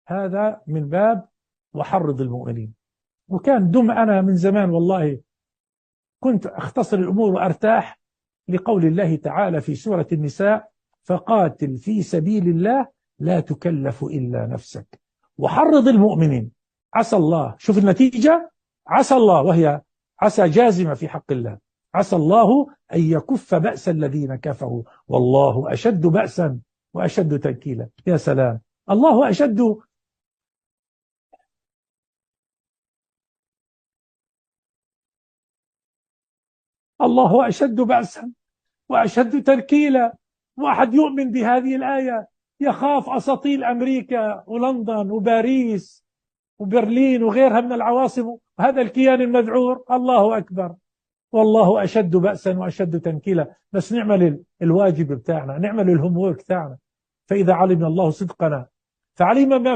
هذا من باب وحرض المؤمنين. وكان دم أنا من زمان والله كنت أختصر الأمور وأرتاح لقول الله تعالى في سورة النساء: فقاتل في سبيل الله لا تكلف إلا نفسك وحرض المؤمنين عسى الله. شوف النتيجة، عسى الله، وهي عسى جازمة في حق الله، عسى الله أن يكف بأس الذين كفروا والله أشد بأسا وأشد تنكيلا. يا سلام، الله أشد. الله أشد بأسا وأشد تنكيلا. واحد يؤمن بهذه الآية يخاف أساطيل أمريكا ولندن وباريس وبرلين وغيرها من العواصم، هذا الكيان المذعور. الله أكبر، والله أشد بأسا وأشد تنكيلا. بس نعمل الواجب بتاعنا، نعمل الهوم وورك بتاعنا. فإذا علم الله صدقنا فعلم ما في